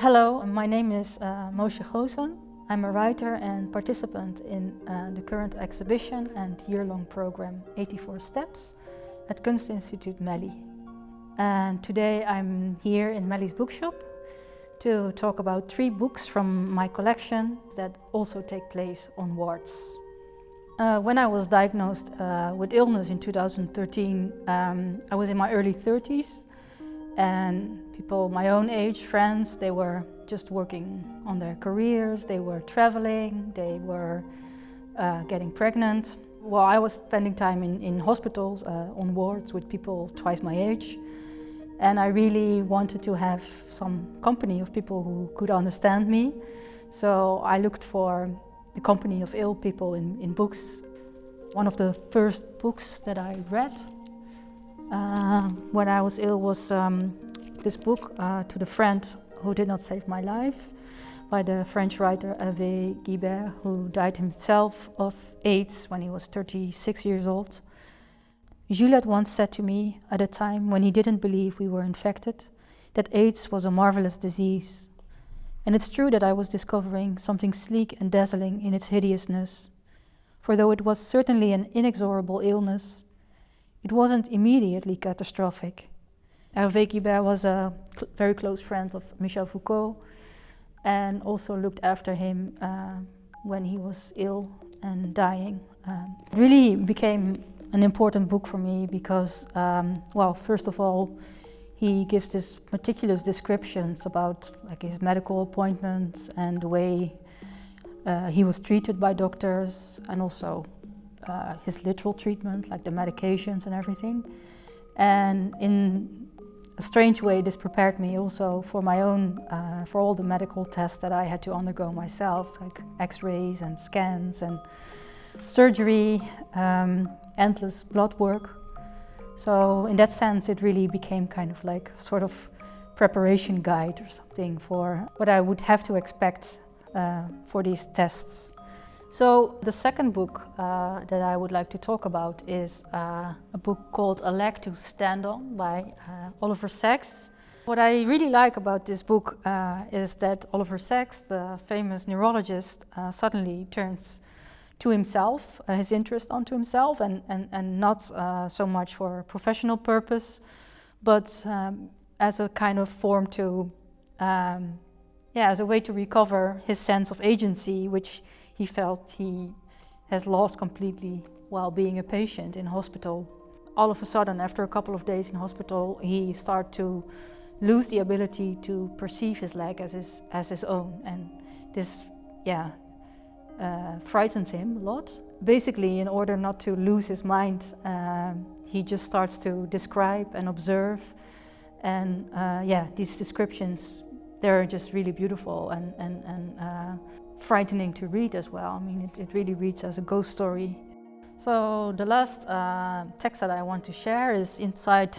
Hello, my name is Moosje M Goosen. I'm a writer and participant in the current exhibition and year-long program 84 Steps at Kunstinstituut Melly. And today I'm here in Melly's bookshop to talk about 3 books from my collection that also take place on wards. When I was diagnosed with illness in 2013, I was in my early 30s, and people my own age, friends, they were just working on their careers, they were traveling, they were getting pregnant. Well, I was spending time in hospitals, on wards with people twice my age, and I really wanted to have some company of people who could understand me. So I looked for the company of ill people in books. One of the first books that I read when I was ill was this book, To the Friend Who Did Not Save My Life, by the French writer Hervé Guibert, who died himself of AIDS when he was 36 years old. Juliet once said to me, at a time when he didn't believe we were infected, that AIDS was a marvelous disease. And it's true that I was discovering something sleek and dazzling in its hideousness. For though it was certainly an inexorable illness, it wasn't immediately catastrophic. Hervé Guibert was a very close friend of Michel Foucault and also looked after him when he was ill and dying. It really became an important book for me because, well, first of all, he gives this meticulous descriptions about his medical appointments and the way he was treated by doctors, and also his literal treatment, like the medications and everything. And in a strange way, this prepared me also for my own, for all the medical tests that I had to undergo myself, like x-rays and scans and surgery, endless blood work. So in that sense, it really became kind of like sort of preparation guide or something for what I would have to expect for these tests. So the second book that I would like to talk about is a book called A Leg to Stand On by Oliver Sacks. What I really like about this book is that Oliver Sacks, the famous neurologist, suddenly turns to himself, his interest onto himself, and not so much for a professional purpose, but as a kind of form to, as a way to recover his sense of agency, which he felt he has lost completely while being a patient in hospital. All of a sudden, after a couple of days in hospital, he started to lose the ability to perceive his leg as his own, and this, frightens him a lot. Basically, in order not to lose his mind, he just starts to describe and observe, and these descriptions, they're just really beautiful and frightening to read as well. I mean, it really reads as a ghost story. So the last text that I want to share is inside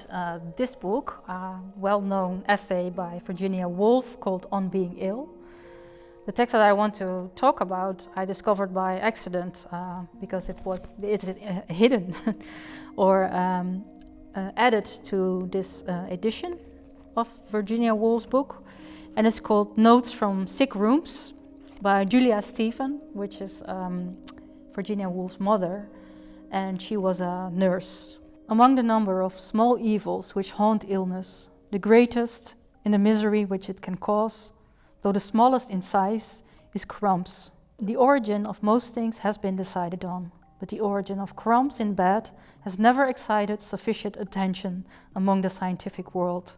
this book, a well-known essay by Virginia Woolf called On Being Ill. The text that I want to talk about, I discovered by accident because it's hidden or added to this edition of Virginia Woolf's book, and it's called Notes from Sick Rooms by Julia Stephen, which is Virginia Woolf's mother, and she was a nurse. Among the number of small evils which haunt illness, the greatest in the misery which it can cause, though the smallest in size, is crumbs. The origin of most things has been decided on, but the origin of crumbs in bed has never excited sufficient attention among the scientific world,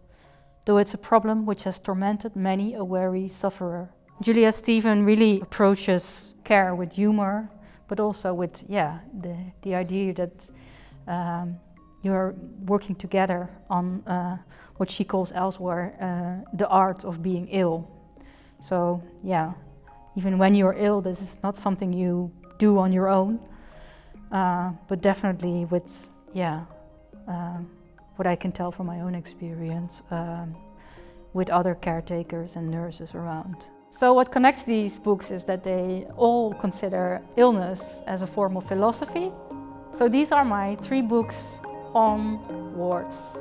though it's a problem which has tormented many a weary sufferer. Julia Stephen really approaches care with humor, but also with the idea that you're working together on what she calls elsewhere the art of being ill. So even when you're ill, this is not something you do on your own, but definitely with what I can tell from my own experience with other caretakers and nurses around. So what connects these books is that they all consider illness as a form of philosophy. So these are my 3 books on wards.